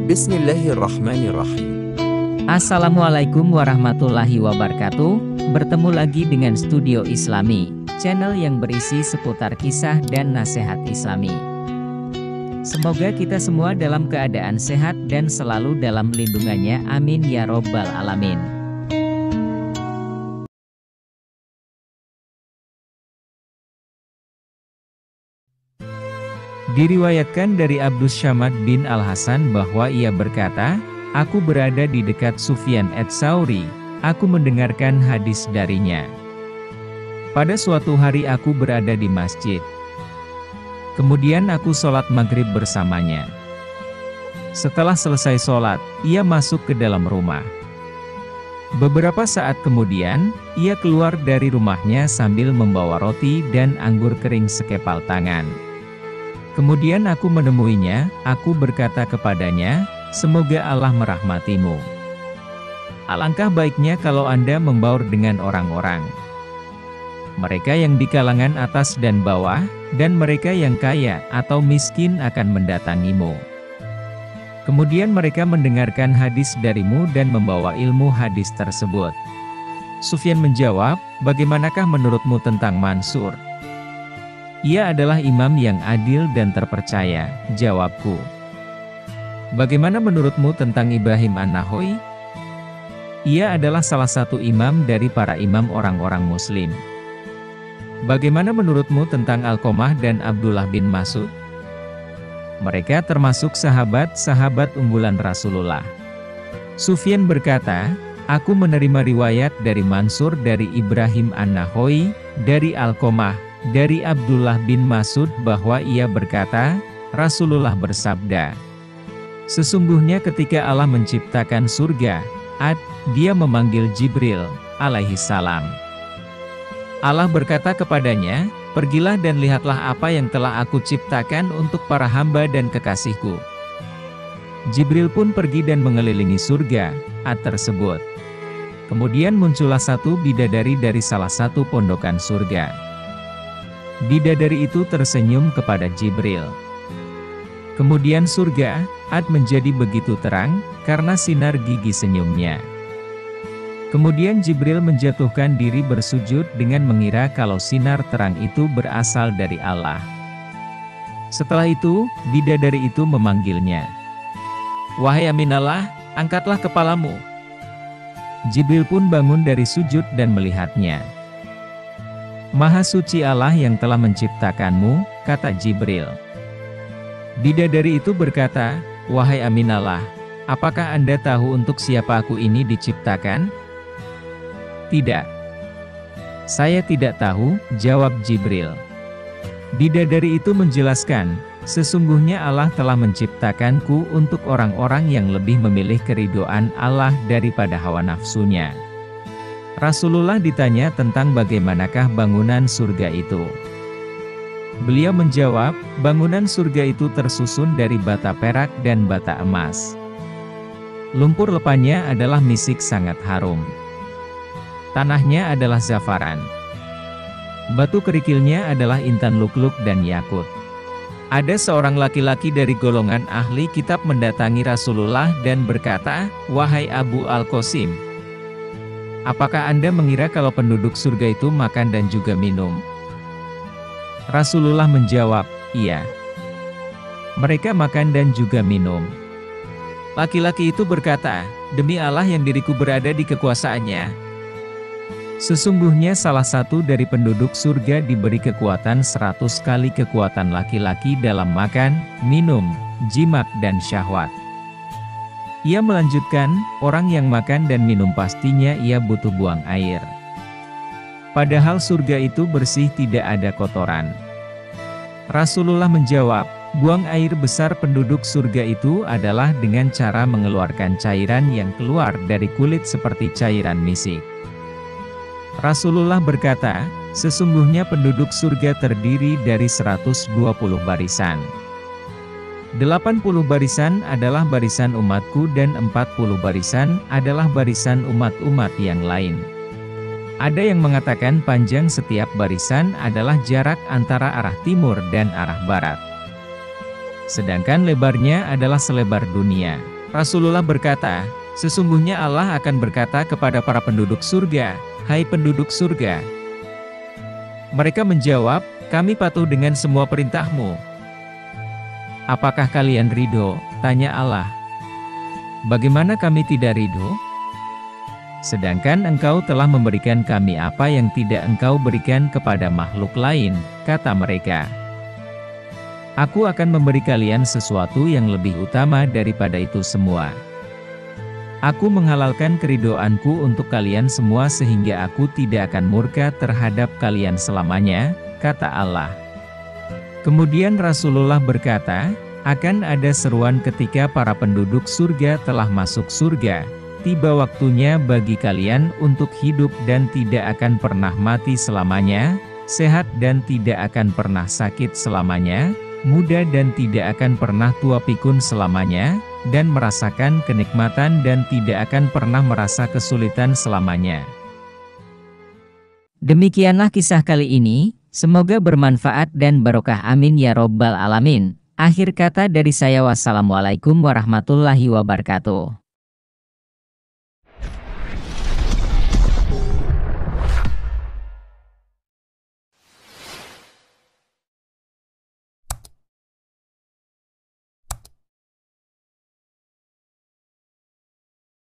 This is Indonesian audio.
Bismillahirrahmanirrahim. Assalamualaikum warahmatullahi wabarakatuh. Bertemu lagi dengan Studio Islami, channel yang berisi seputar kisah dan nasihat Islami. Semoga kita semua dalam keadaan sehat dan selalu dalam lindungannya, amin ya robbal alamin. Diriwayatkan dari Abdus Syamad bin Al-Hasan bahwa ia berkata, "Aku berada di dekat Sufyan ats-Tsauri, aku mendengarkan hadis darinya. Pada suatu hari aku berada di masjid. Kemudian aku sholat maghrib bersamanya. Setelah selesai sholat, ia masuk ke dalam rumah. Beberapa saat kemudian, ia keluar dari rumahnya sambil membawa roti dan anggur kering sekepal tangan. Kemudian aku menemuinya, aku berkata kepadanya, 'Semoga Allah merahmatimu. Alangkah baiknya kalau Anda membaur dengan orang-orang. Mereka yang di kalangan atas dan bawah, dan mereka yang kaya atau miskin akan mendatangimu. Kemudian mereka mendengarkan hadis darimu dan membawa ilmu hadis tersebut.' Sufyan menjawab, 'Bagaimanakah menurutmu tentang Mansur?' 'Ia adalah imam yang adil dan terpercaya,' jawabku. 'Bagaimana menurutmu tentang Ibrahim An-Nakha'i?' 'Ia adalah salah satu imam dari para imam orang-orang muslim.' 'Bagaimana menurutmu tentang Alqamah dan Abdullah bin Mas'ud?' 'Mereka termasuk sahabat-sahabat unggulan Rasulullah.' Sufyan berkata, 'Aku menerima riwayat dari Mansur dari Ibrahim An-Nakha'i, dari Alqamah, dari Abdullah bin Mas'ud bahwa ia berkata, Rasulullah bersabda, sesungguhnya ketika Allah menciptakan surga, Dia memanggil Jibril, alaihi salam. Allah berkata kepadanya, pergilah dan lihatlah apa yang telah aku ciptakan untuk para hamba dan kekasihku. Jibril pun pergi dan mengelilingi surga, tersebut. Kemudian muncullah satu bidadari dari salah satu pondokan surga. Bidadari itu tersenyum kepada Jibril. Kemudian surga, menjadi begitu terang, karena sinar gigi senyumnya. Kemudian Jibril menjatuhkan diri bersujud dengan mengira kalau sinar terang itu berasal dari Allah. Setelah itu, bidadari itu memanggilnya. Wahai Aminallah, angkatlah kepalamu. Jibril pun bangun dari sujud dan melihatnya. Maha suci Allah yang telah menciptakanmu, kata Jibril. Bidadari itu berkata, wahai Aminallah, apakah Anda tahu untuk siapa aku ini diciptakan? Tidak. Saya tidak tahu, jawab Jibril. Bidadari itu menjelaskan, sesungguhnya Allah telah menciptakanku untuk orang-orang yang lebih memilih keridhaan Allah daripada hawa nafsunya. Rasulullah ditanya tentang bagaimanakah bangunan surga itu. Beliau menjawab, bangunan surga itu tersusun dari bata perak dan bata emas. Lumpur lepannya adalah misik sangat harum. Tanahnya adalah zafaran. Batu kerikilnya adalah intan lukluk dan yakut. Ada seorang laki-laki dari golongan ahli kitab mendatangi Rasulullah dan berkata, wahai Abu Al-Qasim, apakah Anda mengira kalau penduduk surga itu makan dan juga minum? Rasulullah menjawab, iya. Mereka makan dan juga minum. Laki-laki itu berkata, demi Allah yang diriku berada di kekuasaannya. Sesungguhnya salah satu dari penduduk surga diberi kekuatan 100 kali kekuatan laki-laki dalam makan, minum, jimat dan syahwat. Ia melanjutkan, orang yang makan dan minum pastinya ia butuh buang air. Padahal surga itu bersih, tidak ada kotoran. Rasulullah menjawab, buang air besar penduduk surga itu adalah dengan cara mengeluarkan cairan yang keluar dari kulit seperti cairan misik. Rasulullah berkata, sesungguhnya penduduk surga terdiri dari 120 barisan. 80 barisan adalah barisan umatku dan 40 barisan adalah barisan umat-umat yang lain. Ada yang mengatakan panjang setiap barisan adalah jarak antara arah timur dan arah barat. Sedangkan lebarnya adalah selebar dunia. Rasulullah berkata, sesungguhnya Allah akan berkata kepada para penduduk surga, "Hai penduduk surga." Mereka menjawab, "Kami patuh dengan semua perintah-Mu." "Apakah kalian ridho?" tanya Allah. "Bagaimana kami tidak ridho? Sedangkan Engkau telah memberikan kami apa yang tidak Engkau berikan kepada makhluk lain," kata mereka. "Aku akan memberi kalian sesuatu yang lebih utama daripada itu semua. Aku menghalalkan keridhoanku untuk kalian semua sehingga aku tidak akan murka terhadap kalian selamanya," kata Allah. Kemudian Rasulullah berkata, akan ada seruan ketika para penduduk surga telah masuk surga. Tiba waktunya bagi kalian untuk hidup dan tidak akan pernah mati selamanya, sehat dan tidak akan pernah sakit selamanya, muda dan tidak akan pernah tua pikun selamanya, dan merasakan kenikmatan dan tidak akan pernah merasa kesulitan selamanya. Demikianlah kisah kali ini, semoga bermanfaat dan barokah, amin ya robbal alamin. Akhir kata dari saya, wassalamualaikum warahmatullahi wabarakatuh.